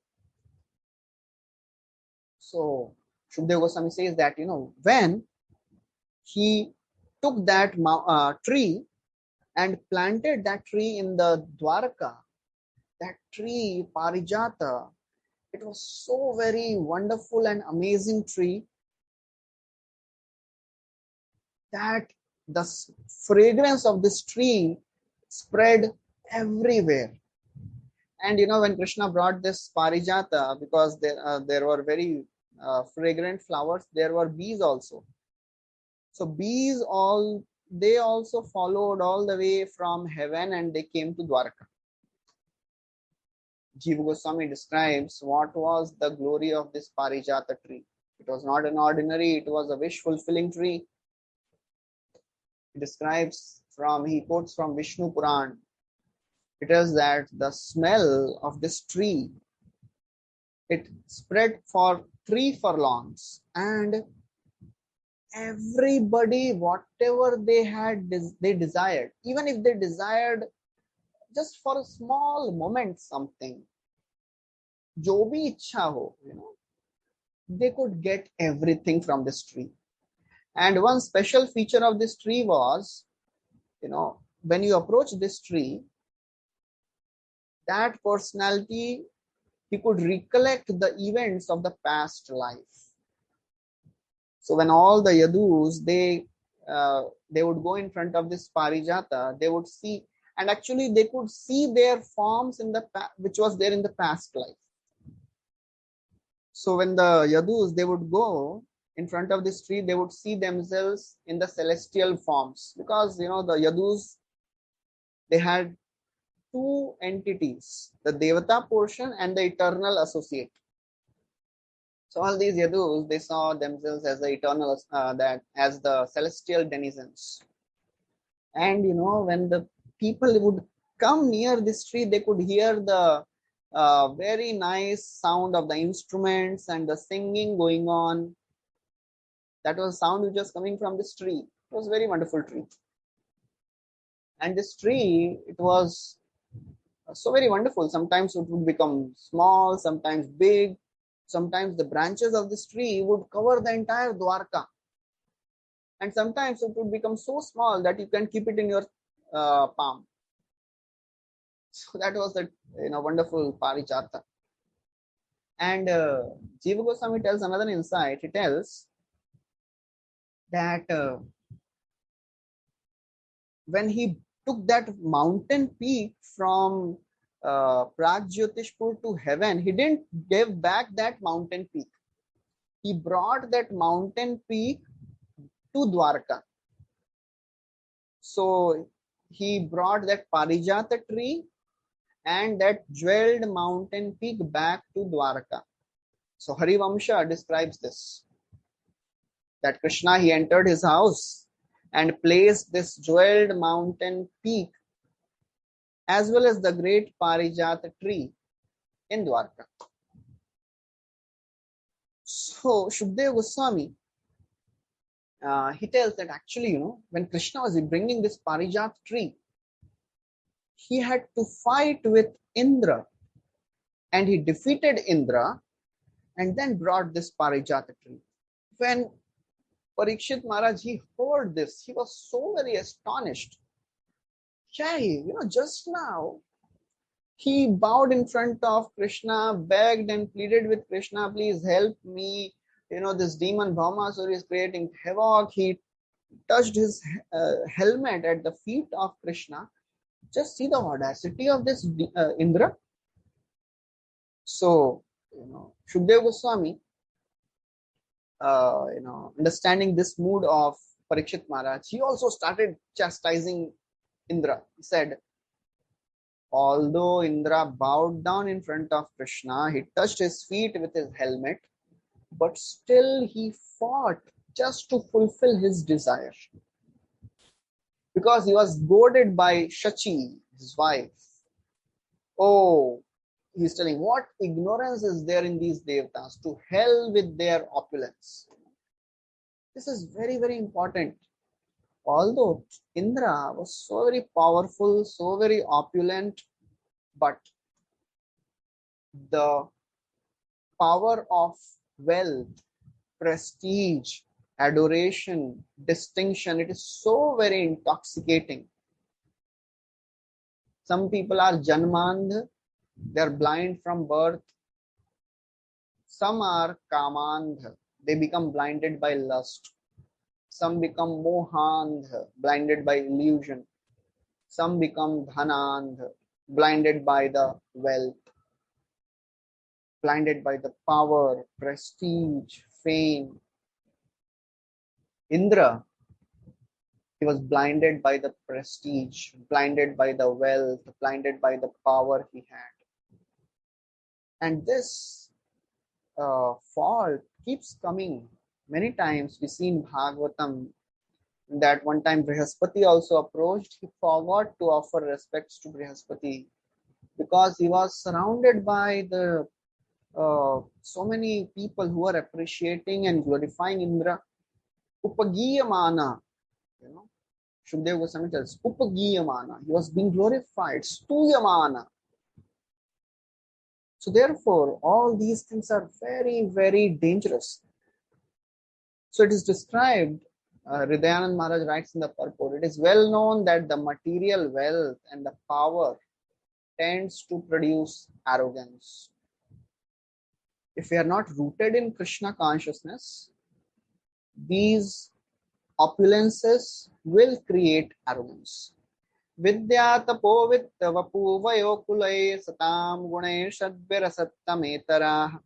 So Shukdev Goswami says that, when he took that tree and planted that tree in the Dwarka, that tree, Parijata, it was so very wonderful and amazing tree that the fragrance of this tree spread everywhere. And when Krishna brought this Parijata, because there were very fragrant flowers, there were bees also. So bees they also followed all the way from heaven and they came to Dwarka. Jiva Goswami describes what was the glory of this Parijata tree. It was not an ordinary, it was a wish-fulfilling tree. He quotes from Vishnu Puran. It is that the smell of this tree, it spread for 3 furlongs, and everybody, whatever they desired, even if they desired just for a small moment something, jo bhi ichha ho, they could get everything from this tree. And one special feature of this tree was, when you approach this tree, that personality, he could recollect the events of the past life. So when all the Yadus, they would go in front of this Parijata, they would see, and actually they could see their forms which was there in the past life. So when the Yadus, they would go in front of this tree, they would see themselves in the celestial forms, because the Yadus, they had 2 entities, the Devata portion and the eternal associate. So all these Yadus, they saw themselves as the eternal, as the celestial denizens. And when the people would come near this tree, they could hear the very nice sound of the instruments and the singing going on. That was sound which was coming from this tree. It was a very wonderful tree. And this tree, it was so very wonderful. Sometimes it would become small, sometimes big. Sometimes the branches of this tree would cover the entire Dwarka. And sometimes it would become so small that you can keep it in your palm. So that was the wonderful Parijata. And Jiva Goswami tells another insight. He tells that when he took that mountain peak from Pragjyotishpur to heaven, he didn't give back that mountain peak. He brought that mountain peak to Dwarka. So he brought that Parijata tree and that jeweled mountain peak back to Dwarka. So Harivamsha describes this, that Krishna, he entered his house and placed this jeweled mountain peak as well as the great Parijata tree in Dwarka. So Shukdev Goswami, he tells that actually, when Krishna was bringing this Parijata tree, he had to fight with Indra, and he defeated Indra and then brought this Parijata tree. When Parikshit Maharaj, he heard this, he was so very astonished. Jai, just now, he bowed in front of Krishna, begged and pleaded with Krishna, please help me. This demon Bhaumasura is creating havoc. He touched his helmet at the feet of Krishna. Just see the audacity of this Indra. So, Shukdev Goswami, understanding this mood of Parikshit Maharaj, he also started chastising Indra. He said, although Indra bowed down in front of Krishna, he touched his feet with his helmet, but still he fought just to fulfill his desire. Because he was goaded by Shachi, his wife. Oh, he's telling, what ignorance is there in these devatas? To hell with their opulence. This is very, very important. Although Indra was so very powerful, so very opulent, but the power of wealth, prestige, adoration, distinction, it is so very intoxicating. Some people are janmandh, they are blind from birth. Some are kamandh, they become blinded by lust. Some become mohandh, blinded by illusion. Some become dhanandh, blinded by the wealth, blinded by the power, prestige, fame. Indra, he was blinded by the prestige, blinded by the wealth, blinded by the power he had. And this fault keeps coming. Many times we see in Bhagavatam that one time Brihaspati also approached. He forgot to offer respects to Brihaspati because he was surrounded by the so many people who are appreciating and glorifying Indra. Upagiyamana, Shukdev Goswami tells, Upagiyamana, he was being glorified. Stuyamana. So therefore, all these things are very, very dangerous. So it is described, Hridayanand Maharaj writes in the purport, it is well known that the material wealth and the power tends to produce arrogance. If we are not rooted in Krishna consciousness, these opulences will create arrogance. Vidya tapo vitta vapu vayo kulay satam gunay shadvirasattam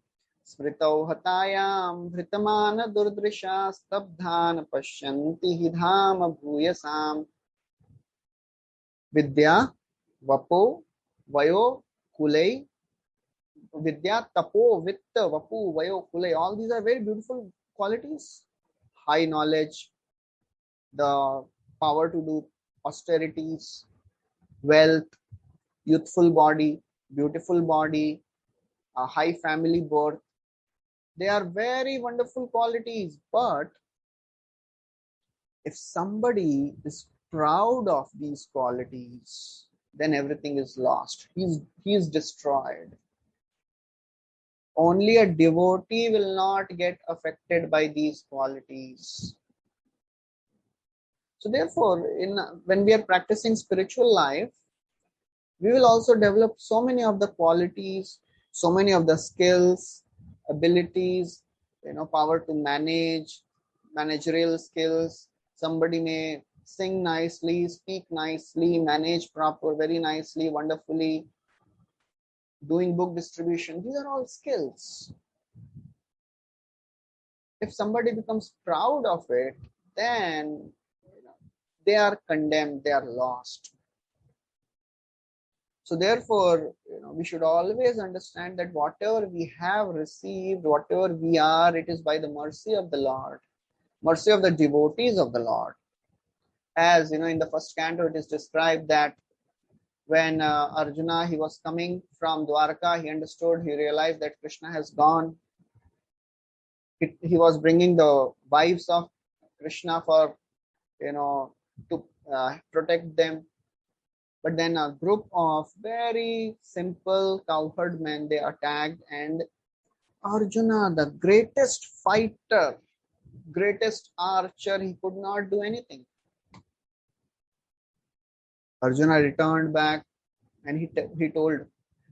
Smritau hatayam dhritamana durdrisha stabdhan pashyanti hidham bhuyasam. Vidya, vapo, vayo, kulay. Vidya, tapo, vitta, vapu, vayo, kulay. All these are very beautiful qualities. High knowledge, the power to do austerities, wealth, youthful body, beautiful body, a high family birth. They are very wonderful qualities, but if somebody is proud of these qualities, then everything is lost. He is destroyed. Only a devotee will not get affected by these qualities. So therefore, when we are practicing spiritual life, we will also develop so many of the qualities, so many of the skills, abilities, power to manage, managerial skills. Somebody may sing nicely, speak nicely, manage very nicely, wonderfully, doing book distribution. These are all skills. If somebody becomes proud of it, then they are condemned, they are lost. So therefore, we should always understand that whatever we have received, whatever we are, it is by the mercy of the Lord, mercy of the devotees of the Lord. As in the first canto, it is described that when Arjuna, he was coming from Dwarka, he realized that Krishna has gone. He was bringing the wives of Krishna for, to protect them. But then a group of very simple cowherd men, they attacked, and Arjuna, the greatest fighter, greatest archer, he could not do anything. Arjuna returned back and he told,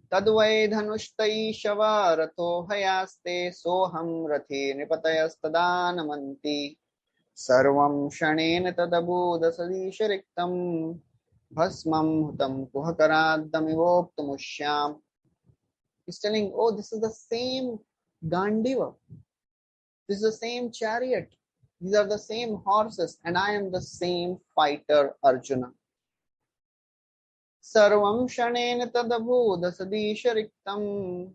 Tadvai dhanushtai shava ratho hayaste soham rathi nipatayastadanamanti sarvam shanena tadabudha sadishariktam Bhasmam hutam kuhakaradamivoptamushyam. He's telling, oh, this is the same Gandiva. This is the same chariot. These are the same horses, and I am the same fighter, Arjuna. Sarvam shanena tadabhuda sadishariktam.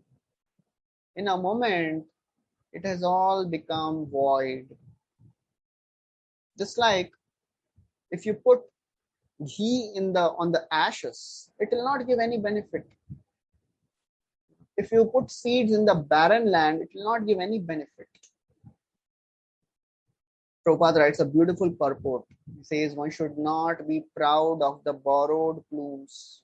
In a moment, it has all become void. Just like if you put ghee on the ashes, it will not give any benefit. If you put seeds in the barren land, it will not give any benefit. Prabhupada writes a beautiful purport. He says one should not be proud of the borrowed plumes.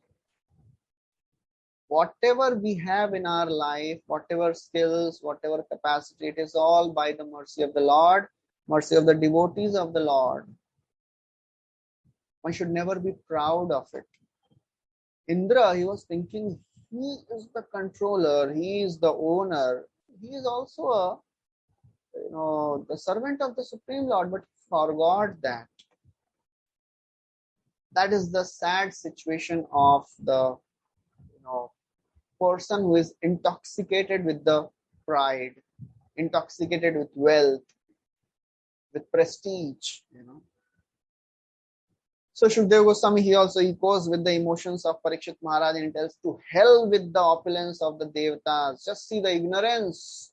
Whatever we have in our life, whatever skills, whatever capacity, it is all by the mercy of the Lord, mercy of the devotees of the Lord. One should never be proud of it. Indra, he was thinking, he is the controller, he is the owner, he is also the servant of the Supreme Lord, but forgot that. That is the sad situation of the person who is intoxicated with the pride, intoxicated with wealth, with prestige. So Shukdev Goswami, he also echoes with the emotions of Parikshit Maharaj and tells, to hell with the opulence of the Devatas. Just see the ignorance.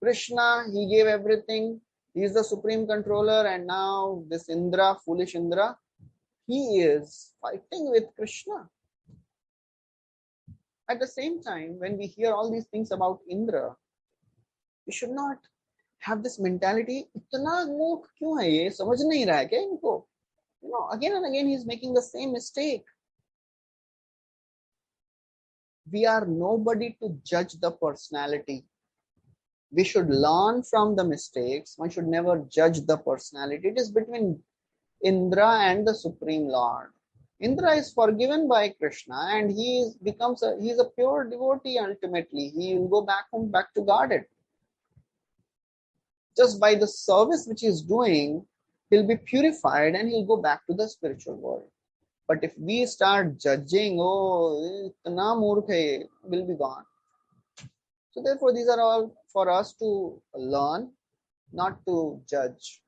Krishna, he gave everything. He is the supreme controller, and now this Indra, foolish Indra, he is fighting with Krishna. At the same time, when we hear all these things about Indra, we should not have this mentality, इतना मूर्ख क्यों है ये, समझ नहीं रहा है क्या इनको? Again and again he is making the same mistake. We are nobody to judge the personality. We should learn from the mistakes. One should never judge the personality. It is between Indra and the Supreme Lord. Indra is forgiven by Krishna, and he is a pure devotee ultimately. He will go back home, back to Godhead. Just by the service which he is doing, he'll be purified and he'll go back to the spiritual world. But if we start judging, itna murkh hai, will be gone. So therefore, these are all for us to learn, not to judge.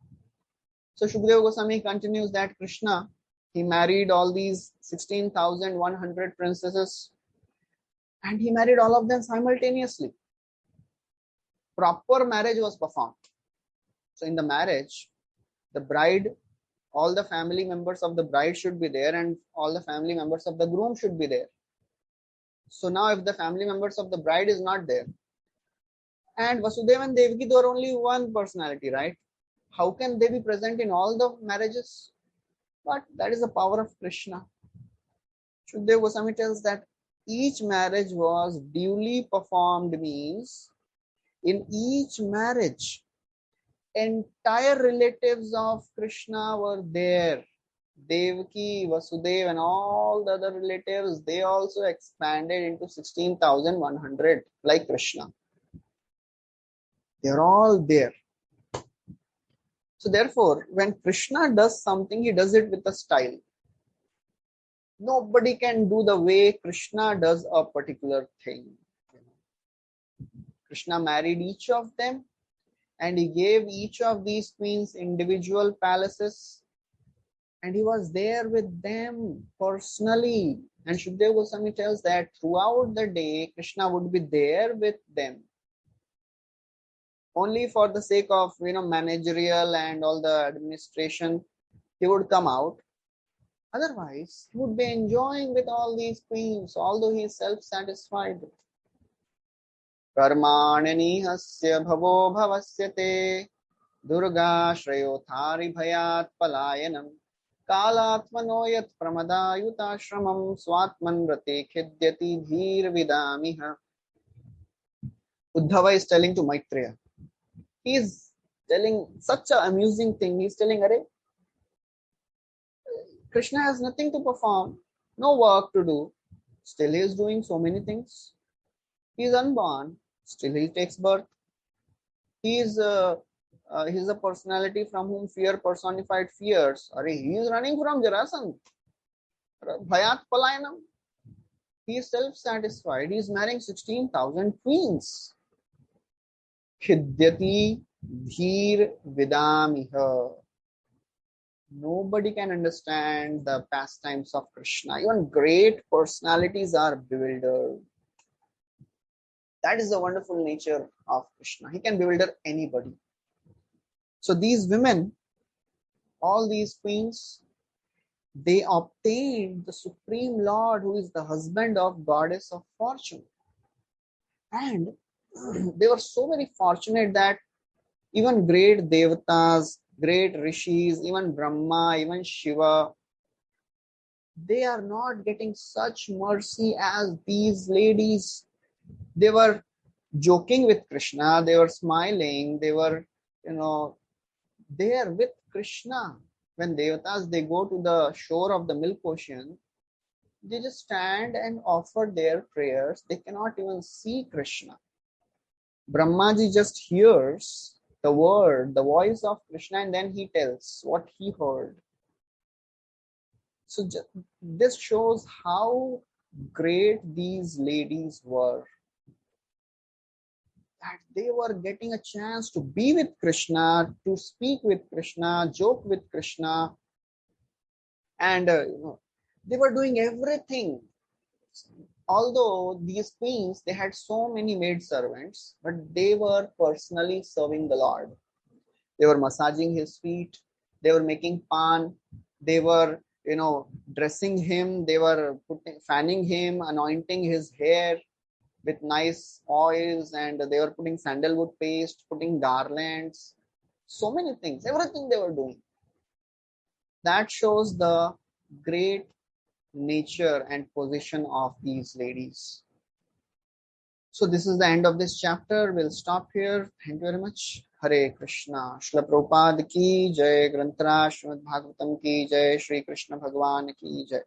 So Shukadeva Goswami continues that Krishna, he married all these 16,100 princesses, and he married all of them simultaneously. Proper marriage was performed. So in the marriage, the bride, all the family members of the bride should be there, and all the family members of the groom should be there. So now if the family members of the bride is not there, and Vasudeva and Devaki, they are only one personality, right? How can they be present in all the marriages? But that is the power of Krishna. Shukadeva Goswami tells that each marriage was duly performed, means in each marriage, entire relatives of Krishna were there. Devaki, Vasudeva, and all the other relatives, they also expanded into 16,100 like Krishna. They're all there. So therefore, when Krishna does something, he does it with a style. Nobody can do the way Krishna does a particular thing. Krishna married each of them, and he gave each of these queens individual palaces, and he was there with them personally. And Shukadeva Goswami tells that throughout the day, Krishna would be there with them. Only for the sake of managerial and all the administration, he would come out. Otherwise, he would be enjoying with all these queens, although he is self-satisfied. Karmani hasya bhavo bhavasyate durga shrayo thari bhayat palayanam kalatmano yat pramadayuta shramam swatman rate khidyati dhir vidamiha. Uddhava is telling to Maitreya. He is telling such an amusing thing. He is telling, Krishna has nothing to perform, no work to do. Still he is doing so many things. He is unborn. Still he takes birth. He is a personality from whom fear personified fears. He is running from Jarasandha. Bhayat Palayanam. He is self-satisfied. He is marrying 16,000 queens. Khidyati Dhir Vidamiha. Nobody can understand the pastimes of Krishna. Even great personalities are bewildered. That is the wonderful nature of Krishna. He can bewilder anybody. So these women, all these queens, they obtained the Supreme Lord who is the husband of Goddess of Fortune. And they were so very fortunate that even great Devatas, great Rishis, even Brahma, even Shiva, they are not getting such mercy as these ladies. They were joking with Krishna, they were smiling, they were, there with Krishna. When Devatas, they go to the shore of the milk ocean, they just stand and offer their prayers. They cannot even see Krishna. Brahmaji just hears the word, the voice of Krishna, and then he tells what he heard. So this shows how great these ladies were. That they were getting a chance to be with Krishna, to speak with Krishna, joke with Krishna, and they were doing everything. Although these queens, they had so many maid servants, but they were personally serving the Lord. They were massaging his feet, they were making pan, they were, dressing him, they were fanning him, anointing his hair with nice oils, and they were putting sandalwood paste, putting garlands, so many things, everything they were doing. That shows the great nature and position of these ladies. So this is the end of this chapter. We'll stop here. Thank you very much. Hare Krishna. Srila Prabhupada ki jai. Granthra Srimad Bhagavatam ki jai. Shri Krishna Bhagwan ki jai.